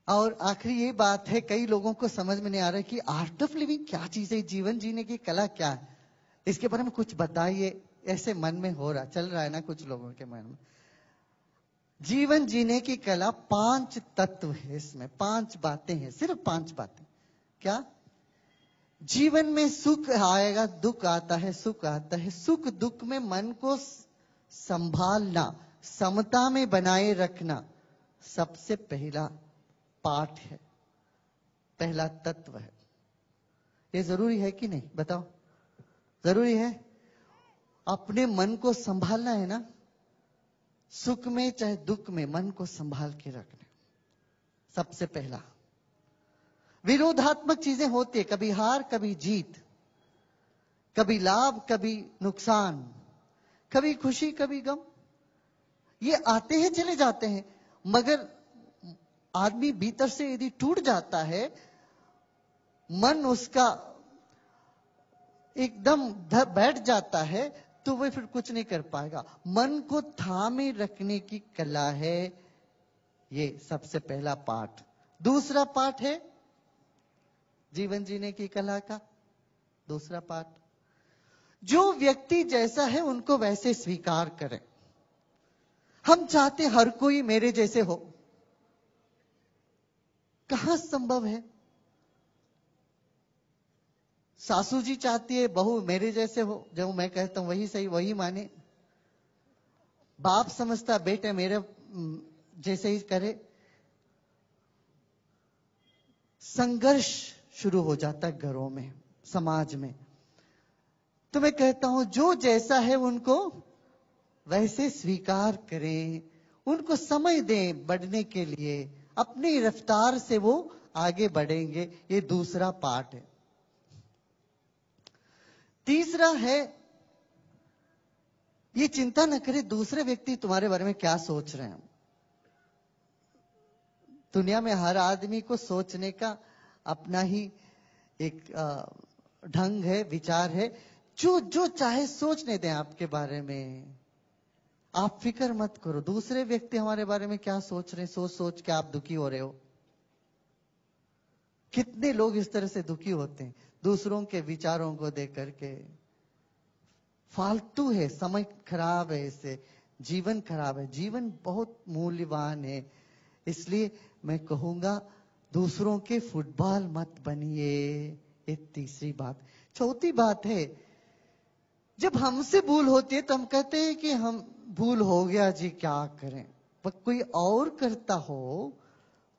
और आखिरी ये बात है, कई लोगों को समझ में नहीं आ रहा है कि आर्ट ऑफ लिविंग क्या चीज है, जीवन जीने की कला क्या है, इसके बारे में कुछ बताइए। ऐसे मन में हो रहा, चल रहा है ना कुछ लोगों के मन में। जीवन जीने की कला 5 तत्व है, इसमें 5 बातें हैं, सिर्फ 5 बातें। क्या? जीवन में सुख आएगा, दुख आता है, सुख आता है। सुख दुख में मन को संभालना, समता में बनाए रखना सबसे पहला पाठ है, पहला तत्व है। ये जरूरी है कि नहीं, बताओ? जरूरी है। अपने मन को संभालना है ना, सुख में चाहे दुख में मन को संभाल के रखना सबसे पहला। विरोधात्मक चीजें होती है, कभी हार कभी जीत, कभी लाभ कभी नुकसान, कभी खुशी कभी गम, ये आते हैं चले जाते हैं। मगर आदमी भीतर से यदि टूट जाता है, मन उसका एकदम बैठ जाता है, तो वह फिर कुछ नहीं कर पाएगा। मन को थामे रखने की कला है ये सबसे पहला पाठ। दूसरा पाठ है जीवन जीने की कला का दूसरा पाठ, जो व्यक्ति जैसा है उनको वैसे स्वीकार करें। हम चाहते हर कोई मेरे जैसे हो, कहां संभव है? सासू जी चाहती है बहू मेरे जैसे हो, जो मैं कहता हूं वही सही वही माने। बाप समझता बेटे मेरे जैसे ही करे। संघर्ष शुरू हो जाता है घरों में, समाज में। तो मैं कहता हूं जो जैसा है उनको वैसे स्वीकार करें, उनको समय दें बढ़ने के लिए, अपनी रफ्तार से वो आगे बढ़ेंगे। ये दूसरा पार्ट है। तीसरा है, ये चिंता न करे दूसरे व्यक्ति तुम्हारे बारे में क्या सोच रहे हैं। दुनिया में हर आदमी को सोचने का अपना ही एक ढंग है, विचार है। जो चाहे सोचने दें आपके बारे में, आप फिक्र मत करो दूसरे व्यक्ति हमारे बारे में क्या सोच रहे हैं। सोच सोच के आप दुखी हो रहे हो। कितने लोग इस तरह से दुखी होते हैं दूसरों के विचारों को देख करके। फालतू है, समय खराब है, इससे जीवन खराब है। जीवन बहुत मूल्यवान है, इसलिए मैं कहूंगा दूसरों के फुटबॉल मत बनिए। ये तीसरी बात। चौथी बात है, जब हमसे भूल होती है तो हम कहते हैं कि हम भूल हो गया जी क्या करें। पर कोई और करता हो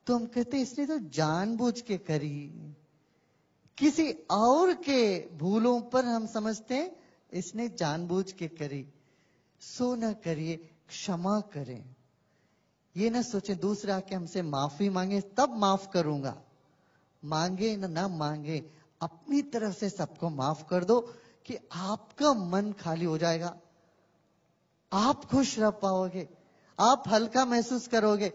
तो हम कहते हैं इसने तो जानबूझ के करी। किसी और के भूलों पर हम समझते हैं इसने जानबूझ के करी। सो न करिए, क्षमा करें। ये ना सोचे दूसरा के हमसे माफी मांगे तब माफ करूंगा। मांगे ना मांगे, अपनी तरफ से सबको माफ कर दो कि आपका मन खाली हो जाएगा, आप खुश रह पाओगे, आप हल्का महसूस करोगे।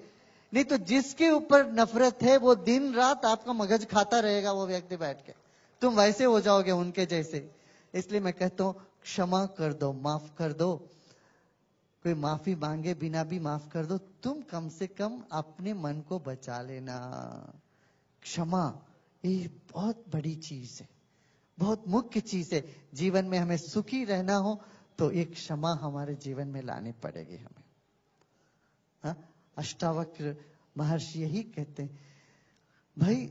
नहीं तो जिसके ऊपर नफरत है वो दिन रात आपका मगज खाता रहेगा, वो व्यक्ति बैठ के, तुम वैसे हो जाओगे उनके जैसे। इसलिए मैं कहता हूं क्षमा कर दो, माफ कर दो। कोई माफी मांगे बिना भी माफ कर दो, तुम कम से कम अपने मन को बचा लेना। क्षमा ये बहुत बड़ी चीज है, बहुत मुख्य चीज है। जीवन में हमें सुखी रहना हो तो एक क्षमा हमारे जीवन में लानी पड़ेगी हमें। हाँ? अष्टावक्र महर्षि यही कहते हैं, भाई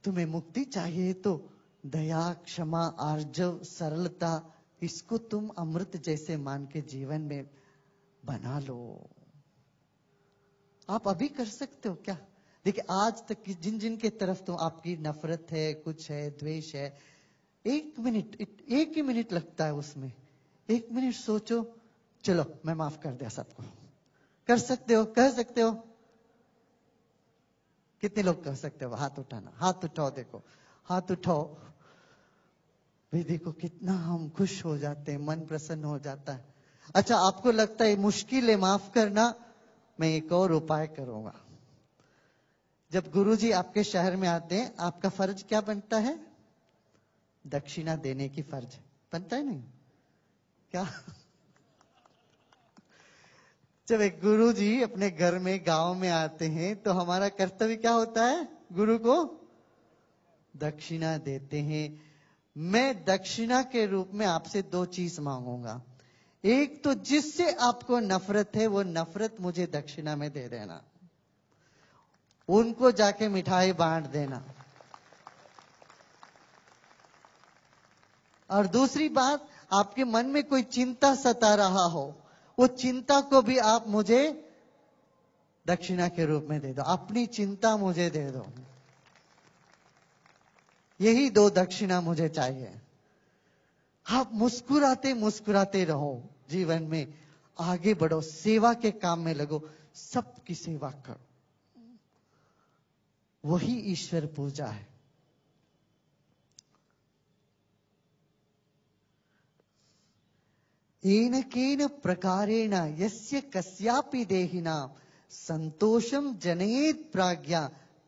तुम्हें मुक्ति चाहिए तो दया, क्षमा, आर्जव, सरलता, इसको तुम अमृत जैसे मान के जीवन में बना लो। आप अभी कर सकते हो क्या? देखिए आज तक की जिन जिन के तरफ तो आपकी नफरत है, कुछ है, द्वेष है, एक ही मिनट लगता है उसमें। 1 मिनट सोचो, चलो मैं माफ कर दिया सबको। कर सकते हो, कह सकते हो? कितने लोग कह सकते हो? हाथ उठाना, हाथ उठाओ, देखो हाथ उठाओ भाई। देखो कितना हम खुश हो जाते हैं, मन प्रसन्न हो जाता है। अच्छा आपको लगता है मुश्किल है माफ करना, मैं एक और उपाय करूंगा। जब गुरुजी आपके शहर में आते हैं, आपका फर्ज क्या बनता है? दक्षिणा देने की फर्ज बनता है नहीं क्या? जब एक गुरु जी अपने घर में गांव में आते हैं तो हमारा कर्तव्य क्या होता है? गुरु को दक्षिणा देते हैं। मैं दक्षिणा के रूप में आपसे 2 चीज मांगूंगा। एक तो जिससे आपको नफरत है वो नफरत मुझे दक्षिणा में दे देना, उनको जाके मिठाई बांट देना। और दूसरी बात, आपके मन में कोई चिंता सता रहा हो, वो चिंता को भी आप मुझे दक्षिणा के रूप में दे दो। अपनी चिंता मुझे दे दो। यही 2 दक्षिणा मुझे चाहिए। आप मुस्कुराते मुस्कुराते रहो, जीवन में आगे बढ़ो, सेवा के काम में लगो, सबकी सेवा करो। वही ईश्वर पूजा है। येन केन प्रकारेण यस्य कस्यापि देहिना संतोषम जनयेत प्राज्ञा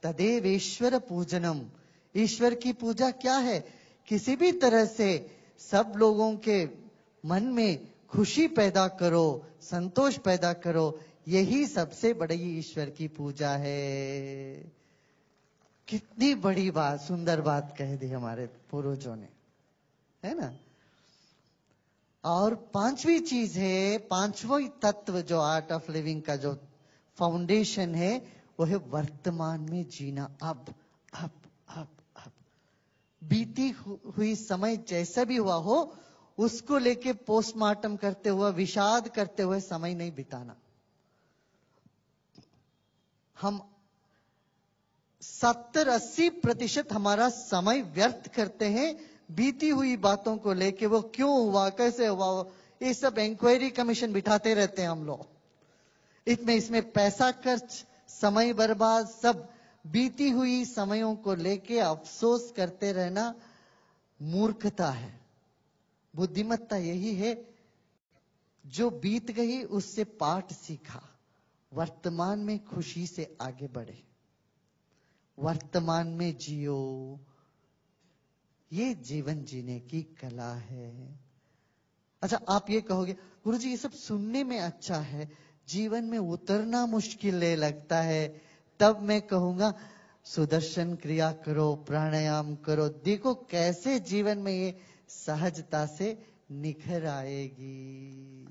तदेवेश्वर पूजनम। ईश्वर की पूजा क्या है? किसी भी तरह से सब लोगों के मन में खुशी पैदा करो, संतोष पैदा करो, यही सबसे बड़ी ईश्वर की पूजा है। कितनी बड़ी बात, सुंदर बात कह दी हमारे पूर्वजों ने, है ना। और 5वीं चीज है, 5वां तत्व जो आर्ट ऑफ लिविंग का जो फाउंडेशन है, वो है वर्तमान में जीना। अब अब अब अब बीती हुई समय जैसा भी हुआ हो, उसको लेके पोस्टमार्टम करते हुए, विषाद करते हुए समय नहीं बिताना। हम 70-80% हमारा समय व्यर्थ करते हैं बीती हुई बातों को लेके। वो क्यों हुआ, कैसे हुआ, ये सब इंक्वायरी कमीशन बिठाते रहते हैं हम लोग। इसमें पैसा खर्च, समय बर्बाद, सब बीती हुई समयों को लेके अफसोस करते रहना मूर्खता है। बुद्धिमत्ता यही है, जो बीत गई उससे पाठ सीखा, वर्तमान में खुशी से आगे बढ़े, वर्तमान में जियो। ये जीवन जीने की कला है। अच्छा, आप ये कहोगे गुरुजी ये सब सुनने में अच्छा है, जीवन में उतरना मुश्किल लगता है। तब मैं कहूंगा सुदर्शन क्रिया करो, प्राणायाम करो, देखो कैसे जीवन में ये सहजता से निखर आएगी।